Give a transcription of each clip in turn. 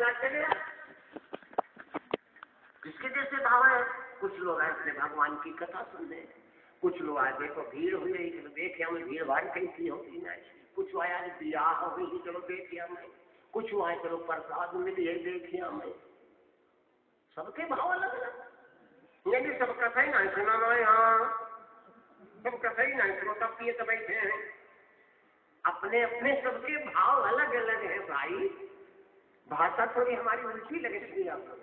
क्या चलेगा? किसके जैसे भाव है? कुछ लोग आए थे भगवान की कथा सुनने, कुछ लोग आए देखो भीड़ हुई है चलो देखे हमें भीड़ भाड़ कैसी होती ना, कुछ आया ब्याह हो गई चलो देखिए हमें, कुछ आए चलो प्रसाद मिली है देखिए हमें। सबके भाव अलग अलग, यानी सब कथा ही नहीं सुनाना यहाँ, सब कथा ही नहीं सुनो तब पिए तो बैठे हैं। अपने अपने सबके भाव अलग अलग है भाई। भाषा थोड़ी हमारी उल्टी लगेगी आपको,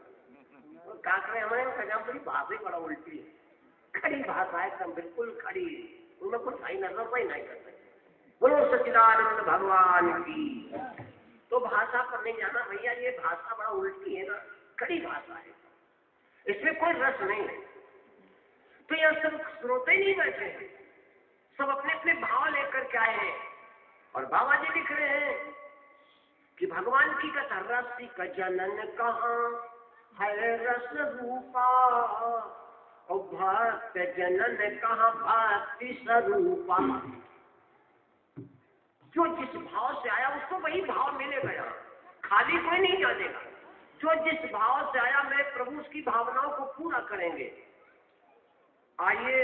काकरे हमारे कजापुरी भाषा ही बड़ा उल्टी है, खड़ी भाषा एकदम बिल्कुल खड़ी, उनमें कुछ सही नजर ही नहीं करते। बोलो सच्चिदानंद भगवान की। तो भाषा पर नहीं जाना भैया, ये भाषा बड़ा उल्टी है ना, खड़ी भाषा है, इसमें कोई रस नहीं है। तो यह सब श्रोते नहीं बैठे हैं, सब अपने अपने भाव लेकर के आए हैं। और बाबा जी लिख रहे हैं कि भगवान की कथा रसिक जनन कहाँ है रस रूपा, और भक्त जनन कहाँ भक्ति स्वरूपा। जो जिस भाव से आया उसको वही भाव मिलेगा, यहाँ खाली कोई नहीं जानेगा। जो जिस भाव से आया मैं प्रभु उसकी भावनाओं को पूरा करेंगे। आइए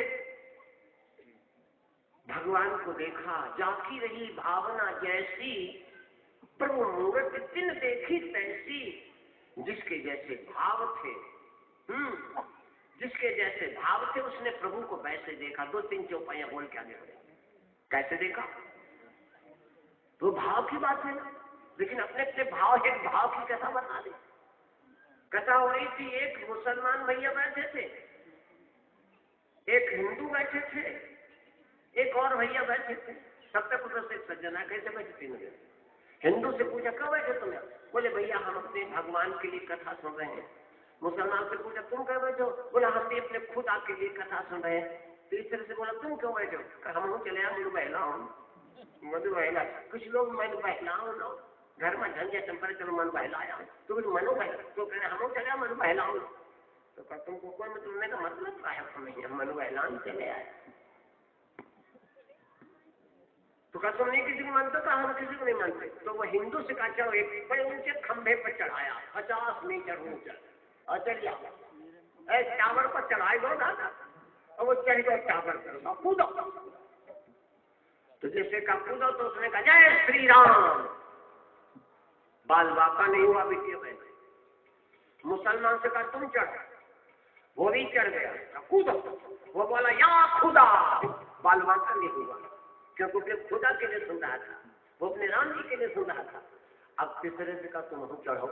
भगवान को देखा, जाकी रही भावना जैसी, प्रभु मूर्त दिन देखी तैसी। जिसके जैसे भाव थे, जिसके जैसे भाव थे उसने प्रभु को वैसे देखा। दो तीन चौपाइयां बोल के आगे बढ़े। कैसे देखा? तो भाव की बात है ना, लेकिन अपने अपने भाव, एक भाव की कथा बता दी। कथा हो रही थी, एक मुसलमान भैया बैठे थे, एक हिंदू बैठे थे, एक और भैया बैठे थे। तब तक उधर से सज्जना कैसे बैठे तीनों जन। हिंदू से पूछा कब बैठे तुम्हें? बोले भैया हम अपने भगवान के लिए कथा सुन रहे हैं। मुसलमान से पूछा तुम क्यों बैठे हो? बोला हम भी अपने खुदा के लिए कथा सुन रहे हैं। तीसरे से बोला तुम क्यों बैठे हो? हम चले मधु बहला हूँ, मधु बहला। कुछ लोग मन बहलाओ ना, घर में झंझट चंपरे चलो मन बहलाया, तो मनो बहला, तो कह रहे हम चले मनु बहलाओ। तो कहा तुमको कोई मतलब का मतलब क्या है? हम मनु बहलान चले आए। तो कहा तुम नहीं किसी को मानते? तो हम किसी को नहीं मानते। तो वो हिंदू से कहा चलो एक बड़े ऊंचे खंभे पर चढ़ाया, 50 मीटर ऊंचा, और चलिए टावर पर चढ़ाए दो दादा, और वो चढ़ गए टावर पर, कूदो। तो जैसे का कूदो तो उसने कहा जय श्री राम। बाल बाका नहीं हुआ बेटिया बहन। मुसलमान से कहा तुम चढ़ो, वो भी चढ़ गया, कूदो। वो बोला या खुदा, बाल बाका नहीं हुआ, क्योंकि उसने खुदा के लिए सुन रहा था, वो अपने राम जी के लिए सुन रहा था। अब तीसरे से कहा तुम चढ़ो,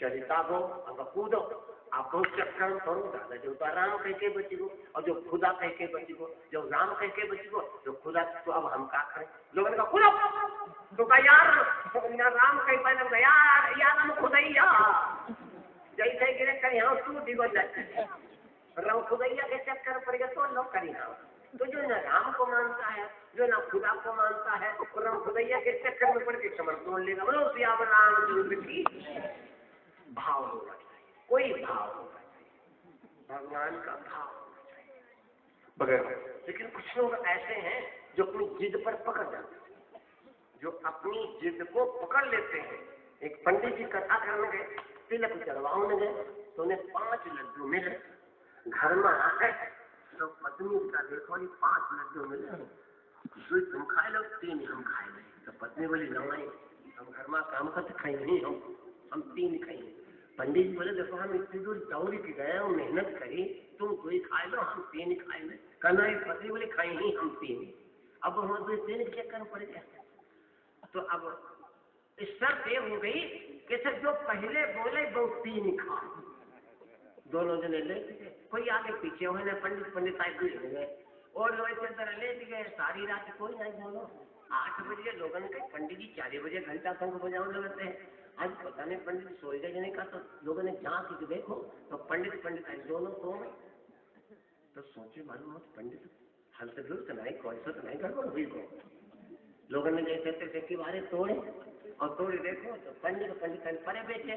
चरिता गो, अब कूदो। आप बहुत चक्कर करो दादा, जो राम कह के बची गो, और जो खुदा कह के बची गो, जो राम कह के बची गो, जो खुदा। तो अब हम क्या करें? लोगों ने कहा कूदो। तो कहा यार राम कह पाए, यार हम खुदैया जैसे गिरे कहीं हाँ तू डिगो जाए, राम खुदैया के चक्कर पड़ गया तो लोग करी हाँ। तो जो न राम को मानता है, जो ना खुदा को मानता है, वो राम खुदैया के चक्कर में पड़ के समझ तोड़ लेगा। बोलो सिया राम चंद्र की। भाव होना चाहिए, कोई भाव होना चाहिए, भगवान का भाव होना चाहिए बगैर। लेकिन कुछ लोग ऐसे हैं जो अपनी जिद पर पकड़ जाते हैं, जो अपनी जिद को पकड़ लेते हैं। एक पंडित जी कथा करने गए, तिलक चढ़वाने गए, तो उन्हें 5 लड्डू मिले। घर में आकर तो पत्नी का देखो ये 5 लड्डू मिले, तुम खाए लो, 3 हम खाए नहीं। तो पत्नी बोली नहीं, हम घर में काम करते खाए नहीं, हम 3 खाएंगे। पंडित जी बोले देखो हम इतनी दूर दौड़ के गए, मेहनत करी, तुम 2 खाए लो, हम 3 खाए नहीं। कहना पत्नी बोली खाए नहीं हम 3। अब हम 3 के चक्कर पड़ गया। तो अब इस शर्त ये हो गई कि सर जो पहले बोले वो 3 खा। दोनों जने लेट गए, कोई आगे पीछे हुए ना, पंडित आए गुजर गए, और लोग इस तरह लेट गए। सारी रात कोई नहीं बोलो। 8 बजे लोगों ने कहा पंडित जी 4 बजे घंटा शंख बजाने लगते हैं, आज पता नहीं पंडित सोए गए नहीं। कहा तो लोगों ने जांच के देखो तो पंडित आए, दोनों सो गए। तो सोचे मालूम पंडित हल से दूर तो नहीं, कौन सा तो नहीं गड़बड़ हुई को। लोगों ने जैसे तैसे की बारे तोड़े, और तोड़े देखो तो पंडित परे बैठे,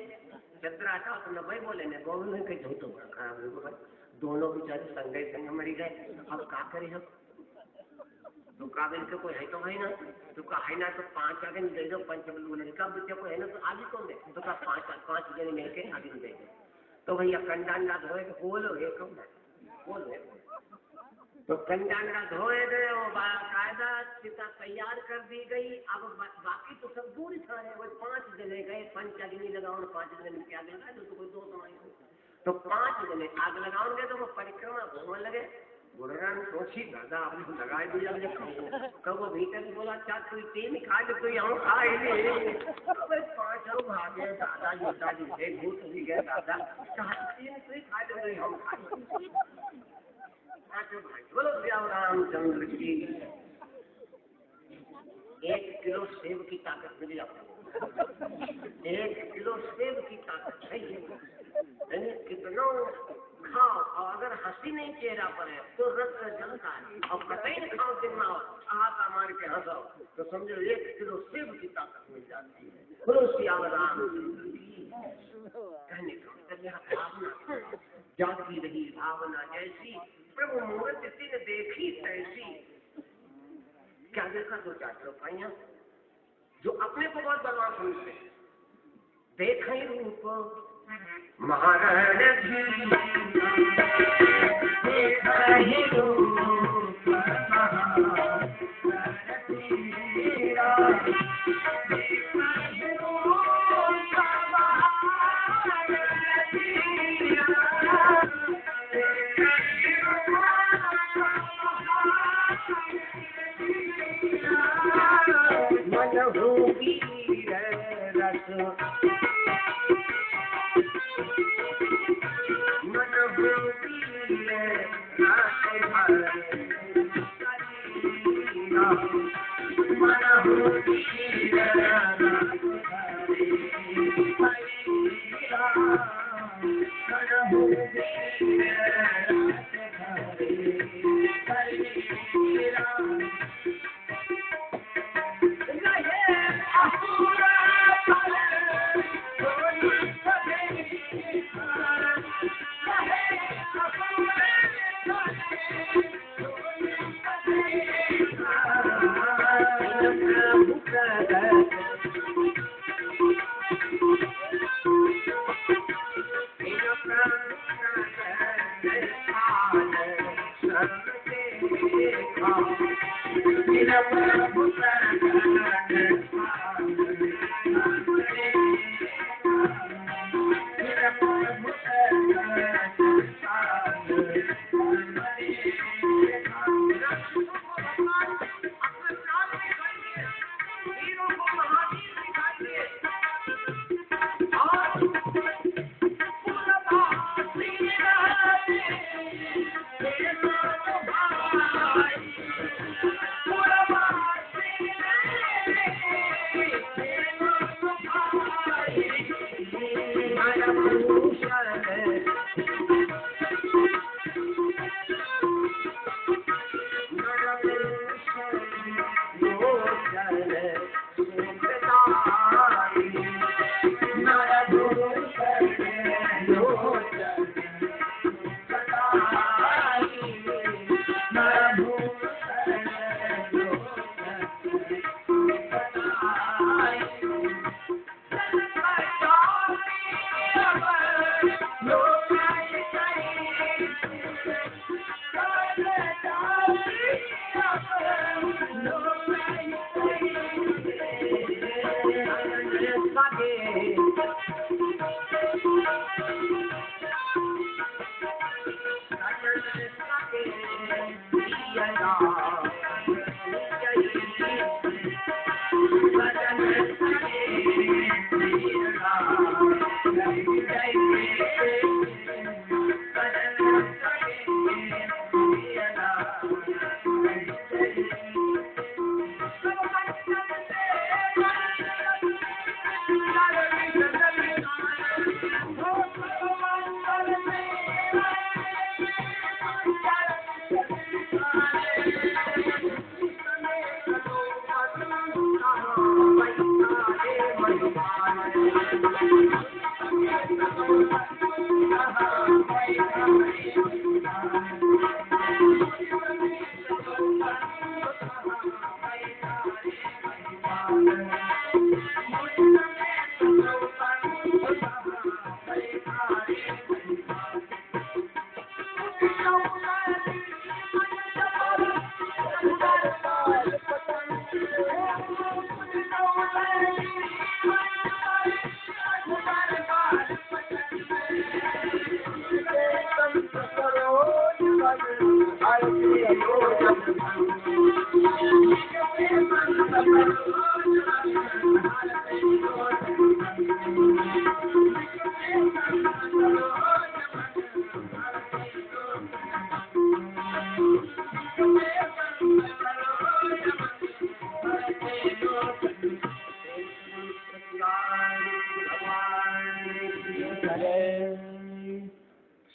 चंद्र आता तो न भाई बोले न बोले कहीं धो तो बड़ा खराब हो। दोनों बेचारे संग मरी गए। अब क्या करें हम? तो काबिल के कोई है तो है ना, तो का है ना तो 5 आगे दे दो, पंचबल लड़का बच्चे को है ना तो आगे कौन दे, तो का 5 जने मिलके आगे दे दो। तो भैया कंडा अंडा धोए तो बोलो ये कौन है, बोलो तो कंडा अंडा धोए दे और बाकायदा चिता तैयार कर दी गई। अब बाकी तो सब दूर ही था, वो 5 जने गए, पंच अग्नि लगाओ, 5 जने क्या लगा तो कोई 2 समय तो 5 जने आग लगाओगे तो वो परिक्रमा घूमने लगे। गुरुराम सोची दादा आपने लगा दिया, तो वो भीतर बोला चार कोई 3 खा ले तो यहाँ खा ही नहीं, 5 लोग भागे दादा योदा जी थे भूत भी गए दादा 3 कोई खा ले तो यहाँ खा भाई। बोलो रामचंद्र की 1 किलो सेब की ताकत मिली आपको, 1 किलो सेब की ताकत है ये, कितना खाओ और अगर हंसी नहीं चेहरा पर है तो रक्त जलता है, और कतई न खाओ दिन आओ आहा मार के हंसाओ तो समझो 1 किलो सेब की ताकत मिल जाती है। बोलो राम कहने का भावना जाती रही, भावना जैसी प्रभु मूर्त ने देखी तैसी। क्या देखा? 2-4 चौपाइयां जो अपने को बहुत बलवान समझते, देख रूप महाराज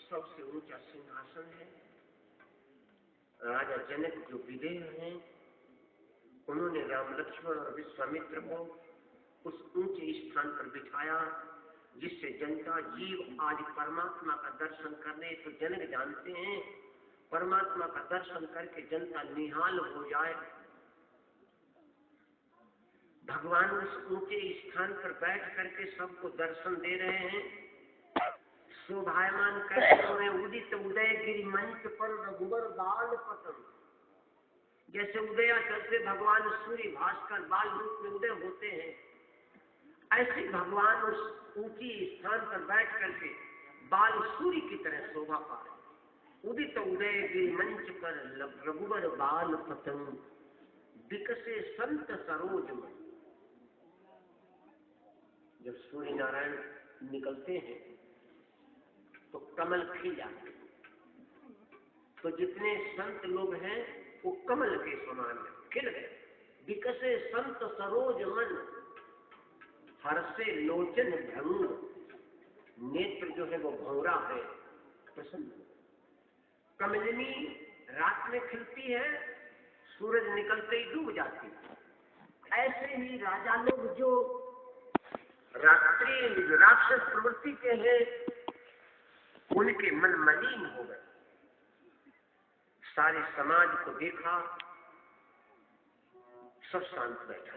सबसे ऊंचा सिंहासन है। राजा जनक जो विदेह हैं, उन्होंने राम लक्ष्मण और विश्वामित्र को उस ऊंचे स्थान पर बिठाया जिससे जनता जीव आज परमात्मा का दर्शन करने, तो जनक जानते हैं परमात्मा का दर्शन करके जनता निहाल हो जाए। भगवान उस ऊंचे स्थान पर बैठ करके सबको दर्शन दे रहे हैं। शोभायमान करके उदित उदय गिरि मंच पर रघुवर बाल पतन, जैसे उदयाचल से भगवान सूर्य भास्कर बाल रूप में उदय होते हैं, ऐसे भगवान उस ऊंची स्थान पर बैठ करके बाल सूर्य की तरह शोभा पा रहे। उदित उदय गिरि मंच पर रघुवर बाल पतन, विकसे संत सरोज में। जब सूर्य नारायण निकलते हैं तो कमल खिल जाते, तो जितने संत लोग हैं वो कमल के समान खिल गए। विकसे संत सरोज मन, हर्षे लोचन भंग, नेत्र जो है वो भौरा है, प्रसन्न। कमलिनी रात में खिलती है, सूरज निकलते ही डूब जाती है। ऐसे ही राजा लोग जो रात्रि राक्षस प्रवृत्ति के हैं, उनके मन मलिन हो गए। सारे समाज को देखा, सब शांत बैठा।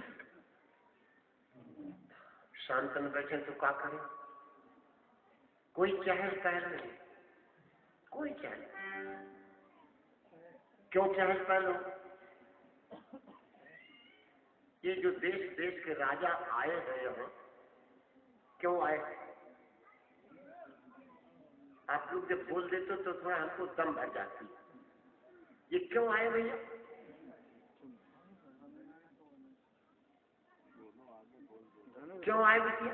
शांतन बैठे तो क्या करें? कोई चहल पहल नहीं, कोई चहल। क्यों चहल पहल हो? ये जो देश देश के राजा आए हैं यहाँ, क्यों आए? आप लोग जब बोल देते तो थोड़ा हमको दम भर जाती। ये क्यों आए भैया? क्यों आए भैया?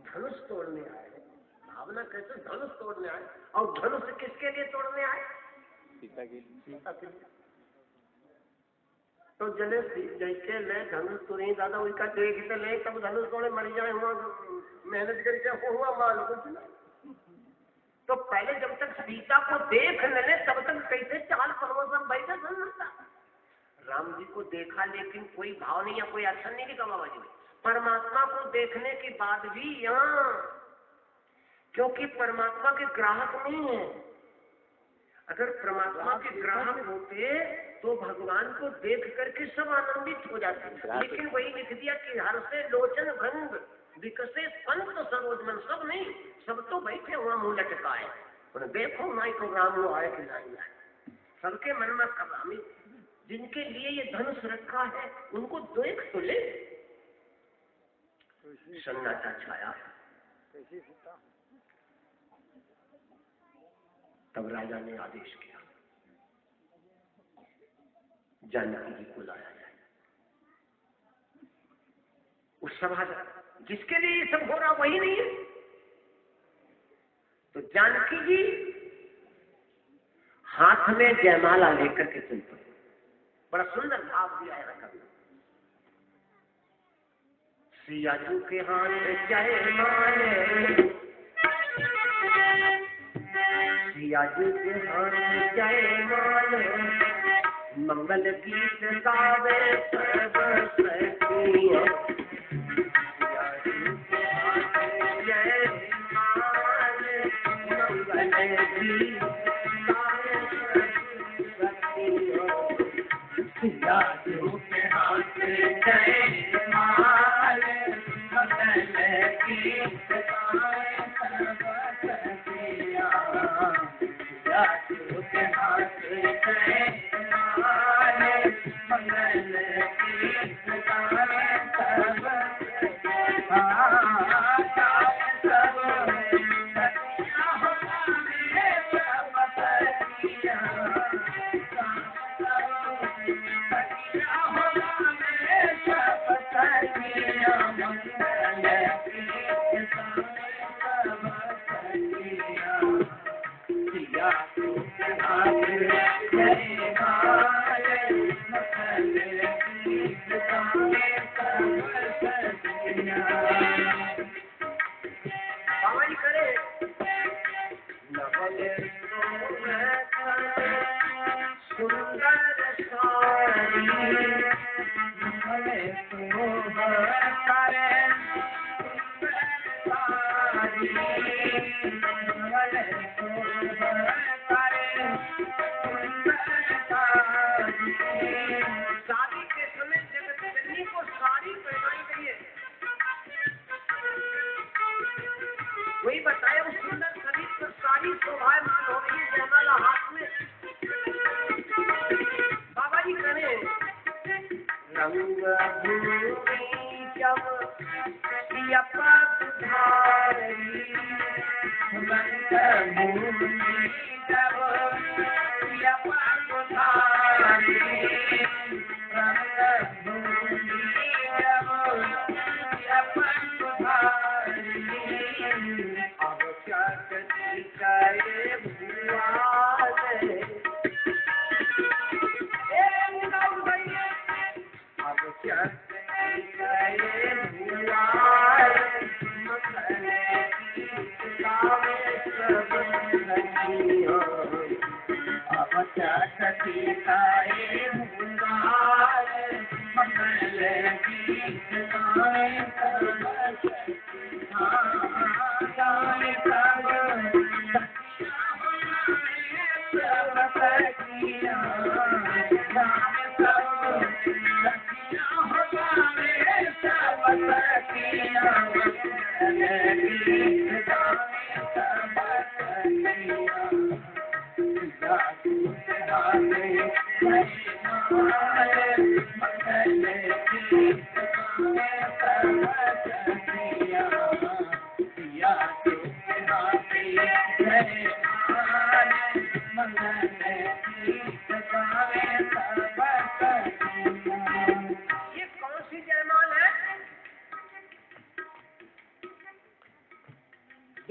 धनुष तोड़ने आए। भावना कैसे धनुष तोड़ने आए? और धनुष किसके लिए तोड़ने आए? सीता के लिए। तो जने जैसे ले धनुष तोड़े दादा उसका देखते ले, तब धनुष तोड़े मर जाए हुआ मेहनत करके हुआ माल कुछ नहीं। तो पहले जब तक सीता को देख ले तब तक कैसे चाल परवसन बैठे समझता। राम जी को देखा लेकिन कोई भाव नहीं है, कोई एक्शन नहीं लिखा बाबा जी ने। परमात्मा को देखने के बाद भी यहाँ, क्योंकि परमात्मा के ग्राहक नहीं है। अगर परमात्मा के ग्राहक होते तो भगवान को देख करके सब आनंदित हो जाते, लेकिन वही लिख दिया कि हर से लोचन भंग, विकसे संत सरोज मन। सब नहीं, सब तो बैठे हुआ मुंह लटकाए, देखो माई को राम वो आए कि नहीं आए। सबके मन में कबामी, जिनके लिए ये धनुष रखा है उनको देख तो ले। सन्नाटा छाया। तब राजा ने आदेश किया जानकी जी को लाया जाए। उस सभा जिसके लिए ये सब हो रहा वही नहीं है। तो जानकी जी हाथ में जयमाला लेकर के चल पड़े। बड़ा सुंदर भाव दिया है कवि। सिया जी के हाथ जयमाला, सिया जी के हाथ जयमाला, मंगल गीत गावे सर्व सखिया। सिया जी के हाथ जयमाला, मंगल गीत गावे सर्व सखिया। सिया जी के हाथ जयमाला, मंगल गीत गावे सर्व सखिया। सिया जी के हाथ जयमाला, मंगल गीत गावे सर्व वही बताया उस सुंदर शरीर पर सारी शोभायमान हो रही है, जयमाला हाथ में। बाबा जी करें रंग भूमि जब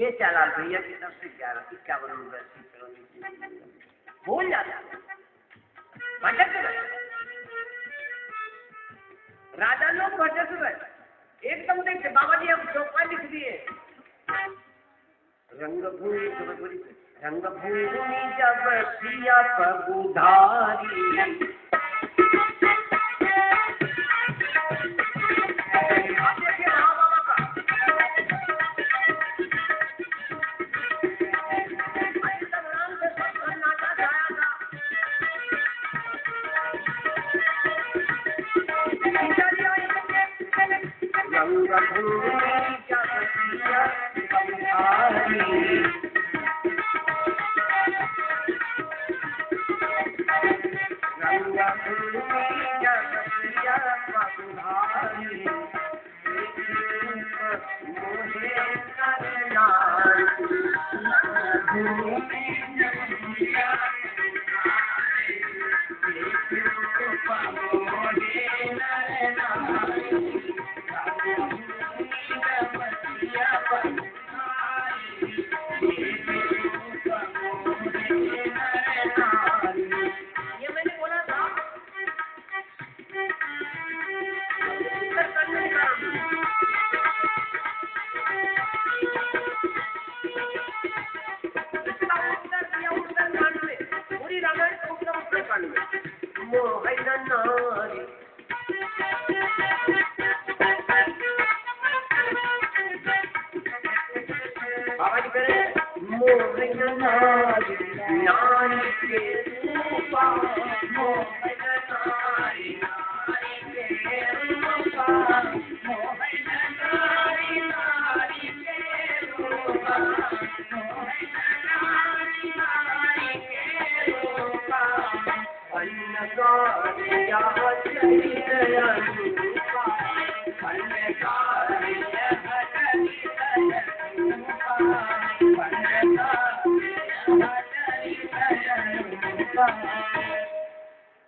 ये चालाल भैया की तरफ से 11-51 भूल जाता भटक गए, राजा लोग भटक गए एकदम। देखते बाबा जी हम चौपा लिख दिए रंगभूमि जब सिया पगुधारी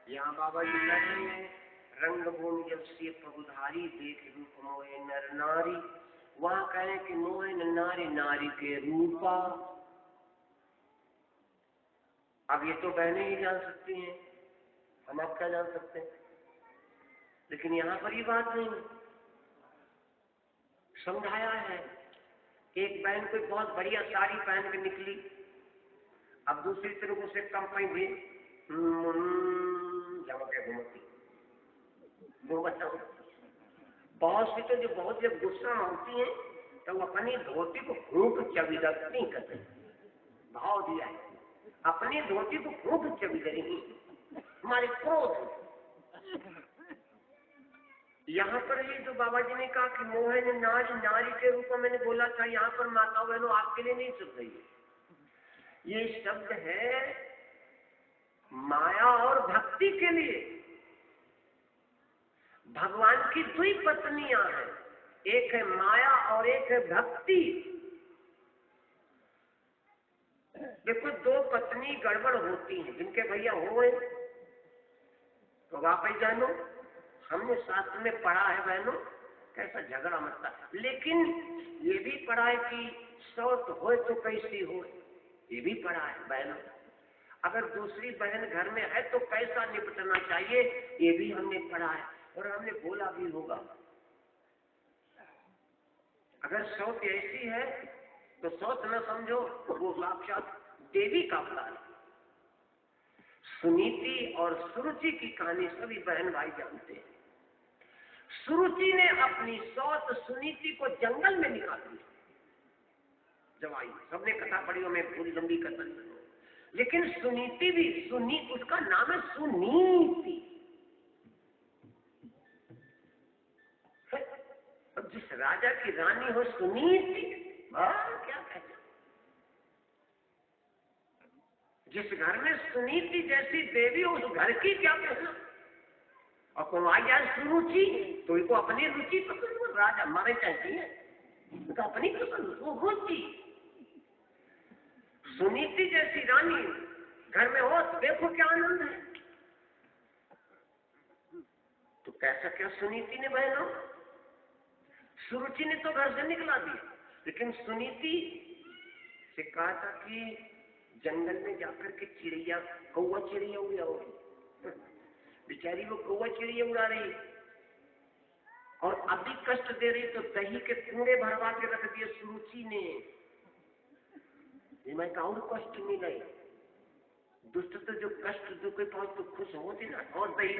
यहाँ बाबा जी रंगभूमि जब से पगुधारी देख रूप मोहे नर नारी वहां कहें कि मोहन नारी नारी के रूपा। अब ये तो बहनें ही जान सकती हैं, हम आप क्या जान सकते हैं। लेकिन यहाँ पर ये बात नहीं समझाया है। एक बहन कोई बहुत बढ़िया साड़ी पहन के निकली, अब दूसरी तरफ उसे कंपनी भी घूमती वो बताओ। बहुत सी तो जो बहुत जब गुस्सा होती है तो वो अपनी धोती को खूब चविदती करते, भाव दिया है, अपनी धोती को खूब चविदरी हमारे क्रोध। यहाँ पर ये जो बाबा जी ने कहा कि मोहन नारी नारी के रूप में मैंने बोला था, यहाँ पर माता बहनों आपके लिए नहीं सुन रही है। ये शब्द है माया और भक्ति के लिए। भगवान की दुई पत्नियां हैं, एक है माया और एक है भक्ति। देखो दो पत्नी गड़बड़ होती हैं, जिनके भैया हो तो वापस जानो। हमने शास्त्र में पढ़ा है बहनों, कैसा झगड़ा मचता। लेकिन ये भी पढ़ा है कि सौत हो तो कैसी हो, ये भी पढ़ा है बहनों। अगर दूसरी बहन घर में है तो कैसा निपटना चाहिए, ये भी हमने पढ़ा है और हमने बोला भी होगा। अगर सौत ऐसी है तो सौत न समझो, वो साक्षात देवी का अवतार है। सुनीति और सुरुचि की कहानी सभी बहन भाई जानते हैं। सुरुचि ने अपनी सौत सुनीति को जंगल में निकाल दिया जब आई। सबने कथा पढ़ी हो, मैं पूरी लंबी कथा नहीं, लेकिन सुनीति भी उसका नाम है सुनीति। अब जिस राजा की रानी हो सुनीति, क्या कहते, जिस घर में सुनीति जैसी देवी हो उस घर की क्या कहना। और कौन आ जाए सुरुचि तो इनको अपनी रुचि पसंद हो, राजा मारे चाहती है तो अपनी पसंद वो रुचि। सुनीति जैसी रानी घर में हो तो देखो क्या आनंद है। तो कैसा क्या सुनीति ने बहनों, सुरुचि ने तो घर से निकला दिया, लेकिन सुनीति से कहा था कि जंगल में जाकर के चिड़िया कौवा चिड़िया उड़ाओगी। बेचारी वो कौवा चिड़िया उड़ा रही और अभी कष्ट दे रही, तो दही के कूड़े भरवा के रख दिए सुरुचि ने। मैं और कष्ट नहीं गई, दुष्ट तो जो कष्ट जो कोई पास तो खुश होती ना। और दही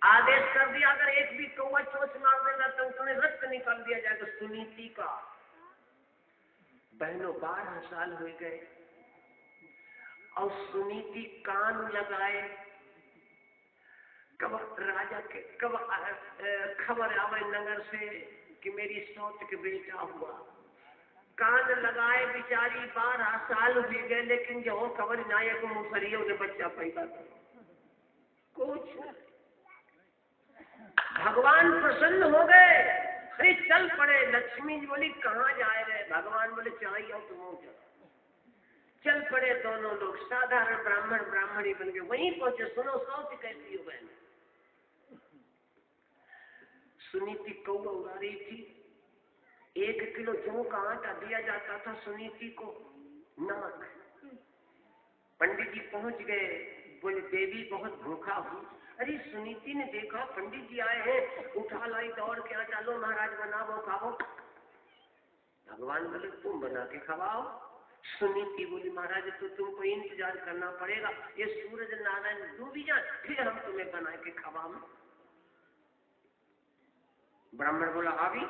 आदेश कर दिया, अगर एक भी कौवा चोच मार देगा तो उसमें रक्त निकाल दिया जाएगा सुनीति का। बहनों 12 साल हो गए और सुनीति कान लगाए, कब राजा के कब खबर आवे नगर से कि मेरी सौत के बेटा हुआ। कान लगाए बेचारी 12 साल हो गए, लेकिन जो खबर ना आए को मुसरियों ने बच्चा पैदा करो कुछ। भगवान प्रसन्न हो गए, अरे चल पड़े। लक्ष्मी जी बोली कहाँ जाए रहे, भगवान बोले चाहिए आओ तुम चल पड़े। दोनों लोग साधारण ब्राह्मण ब्राह्मणी बन के वहीं पहुंचे। सुनो सौत कैसी हो बहन। सुनीति कौवा उड़ा रही थी, 1 किलो जौ का आटा दिया जाता था सुनीति को, नमक। पंडित जी पहुंच गए, बोले देवी बहुत भूखा हूँ। अरे सुनीति ने देखा पंडित जी आए हैं, उठा लाई दौड़ के आटा, लो महाराज बनाओ खाओ। भगवान बोले तुम बना के खवाओ। सुनीति बोली महाराज तो तुमको इंतजार करना पड़ेगा, ये सूरज नारायण डूबी जाए फिर हम तुम्हें बना के खवाओ। ब्राह्मण बोला अभी।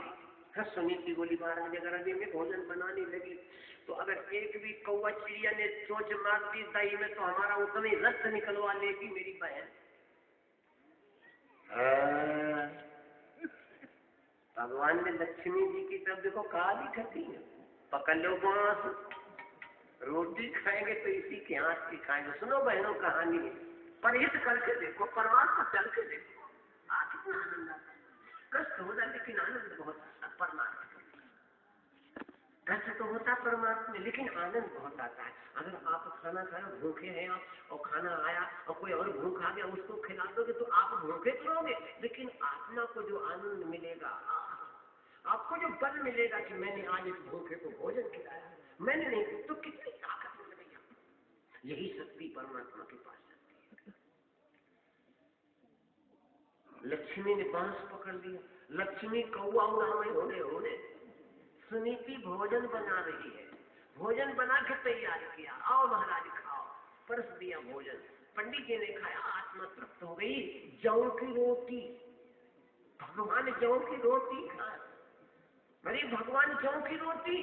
सुनीति बोली महाराज अगर अभी में भोजन बनाने लगी तो अगर एक भी कौवा चिड़िया ने चोंच मार दी दही में तो हमारा उतना ही रक्त निकलवा लेगी मेरी बहन। भगवान ने लक्ष्मी जी की तरफ देखो काली खती है, पकड़ लो बांस, रोटी खाएंगे तो इसी के हाथ की खाएंगे। सुनो बहनों कहानी है, परहित करके देखो, परमात्मा चल के देखो, कितना आनंद आता है। कष्ट होता लेकिन आनंद बहुत आता परमात्मा। कष्ट तो होता परमात्मा में लेकिन आनंद बहुत आता है। अगर आप खाना खाए भूखे हैं आप और खाना आया और कोई और भूख आ गया उसको खिला दोगे तो आप भूखे तो रहोगे, लेकिन आत्मा को जो आनंद मिलेगा आपको जो बल मिलेगा कि मैंने आज इस भूखे को भोजन खिलाया, मैंने नहीं, तो कितनी ताकत मिल गई आपको। यही शक्ति परमात्मा के पास शक्ति है। लक्ष्मी ने बांस पकड़ लिया, लक्ष्मी कौआ उड़ावे होने सुनीति भोजन बना रही है, भोजन बना के तैयार किया, आओ महाराज खाओ, परस दिया भोजन, पंडित जी ने खाया, आत्मा तृप्त हो गई। जौ की रोटी, भगवान जौ की रोटी खा, अरे भगवान जौ की रोटी,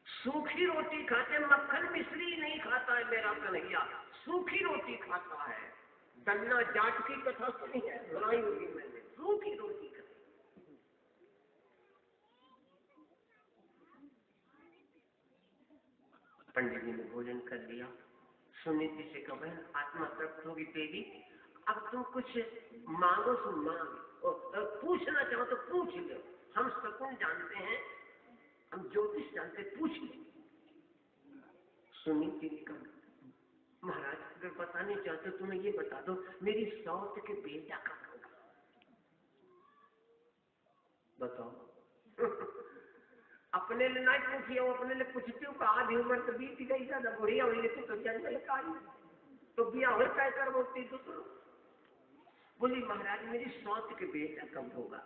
सूखी रोटी खाते, मक्खन मिश्री नहीं खाता है मेरा कन्हैया, सूखी रोटी खाता है। दन्ना जाट की कथा सुनी है, सुनाई होगी मैंने, सूखी रोटी खाती। पंडित जी ने भोजन कर लिया, सुनीति से कहा बहन आत्मा तृप्त होगी तेरी, अब तुम कुछ मांगो तो मांग, पूछना चाहो तो पूछ लो, हम शकुन जानते हैं, हम ज्योतिष जानते, पूछ लो। सुनीति ने कहा महाराज अगर बताने चाहते हो तुम्हें ये बता दो, मेरी सौत के बेटा कब होगा, बताओ। अपने लिए नहीं पूछिए, वो अपने लिए पूछती हूँ, आधी उम्र तो बीत गई, ज्यादा बुढ़िया हुई तो जंगल काई, तो बिया हो तय कर बोलती तो बोली महाराज मेरी सौत के बेटा कब होगा।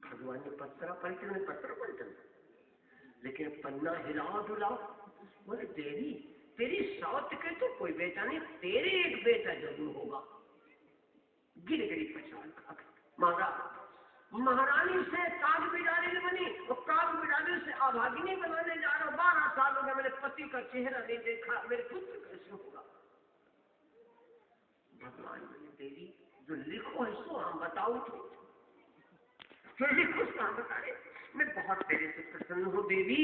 भगवान ने पत्थर पलटन में पत्थर पलटन, लेकिन पन्ना हिलाओ डुलाओ, बोले देवी तेरी सौत के तो कोई बेटा नहीं, तेरे एक बेटा जरूर होगा। गिर गिरी पछाड़ महाराज, महारानी से काग बिडारी बनी और काग बिडारी से अभागिनी बनाने जा रहा हूं, 12 साल हो गए मैंने पति का चेहरा नहीं देखा, मेरे पुत्र कैसे होगा। भगवान बोले देवी जो लिखो है सो हम बताओ, जो लिखो सो हम बता रहे, मैं बहुत तेरे से प्रसन्न हूँ देवी,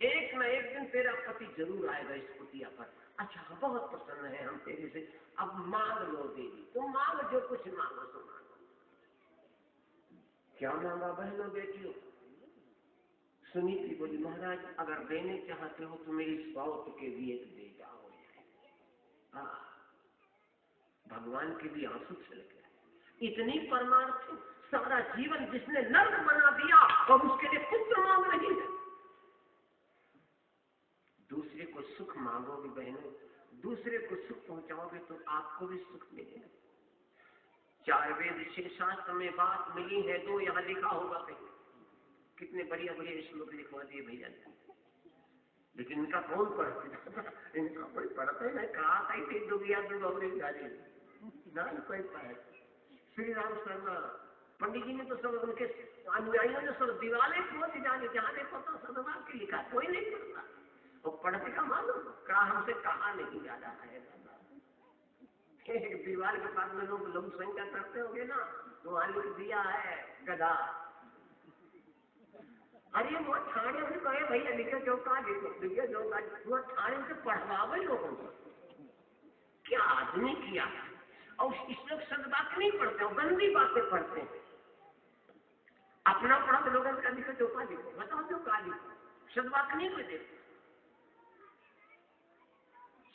एक न एक दिन तेरा पति जरूर आएगा इस कुटिया पर। अच्छा हम बहुत प्रसन्न है हम तेरे से, अब मांग लो देवी, तुम मांग जो कुछ मांगो तो मांगो। क्या मांगा बहनों बेटियों। सुनीति बोली महाराज अगर देने चाहते हो तो मेरी सौत के भी एक बेटा हो जाए। भगवान के भी आंसू छलक गए, इतनी परमार्थ, सारा जीवन जिसने नर्क बना दिया और उसके लिए पुत्र मांग रही है। दूसरे को सुख मांगोगे बहनों, दूसरे को सुख पहुंचाओगे तो आपको भी सुख मिलेगा। 4 वेद 6 शास्त्र में बात मिली है, तो यहाँ लिखा होगा कहीं, कितने बढ़िया बढ़िया श्लोक लिखवा दिए भैया, लेकिन इनका कौन पढ़ता, इनका कोई पढ़ता ही नहीं, कहा कहीं दुबिया दुबरी गाली ना कोई पढ़े। श्री राम शर्मा पंडित जी ने तो सब उनके अनुयायियों ने सब दिवाले खोज जाने, जहाँ देखो तो सदवा के लिखा, कोई नहीं पढ़ता, और पढ़ने का मालूम कहा हमसे कहा नहीं जा रहा है। दीवार के पास में लोग संख्या करते होंगे ना, तो वहां लिख दिया है गधा। अरे वो थाने में कहे भैया लिखे जो कहा लिखो, लिखे जो वो थाने से पढ़वावे लोगों को, क्या आदमी किया। और इस लोग सदबात नहीं पढ़ते और गंदी बातें पढ़ते हैं। अपना पढ़ा तो लोगों का लिखे जो कहा लिखो, बताओ जो कहा लिखो, सदबात नहीं कोई देखते।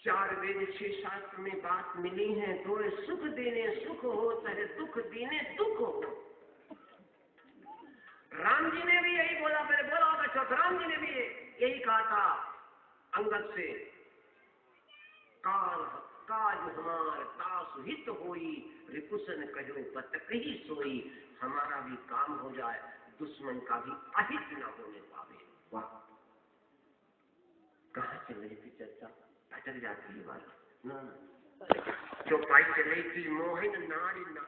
4 वेद 6 शास्त्र में बात मिली है, तो सुख देने सुख हो चाहे दुख देने दुख हो। राम जी ने भी यही बोला, मैंने बोला होगा चौथ, राम जी ने भी यही कहा था अंगद से, काज हमार तास हित होई, रिपुसन कहो बतक ही सोई, हमारा भी काम हो जाए दुश्मन का भी अहित न होने पावे। वाह, कहाँ चल रही थी चर्चा, भटक जाती है बात ना, जो पाई चल रही थी मोहिन नारी ना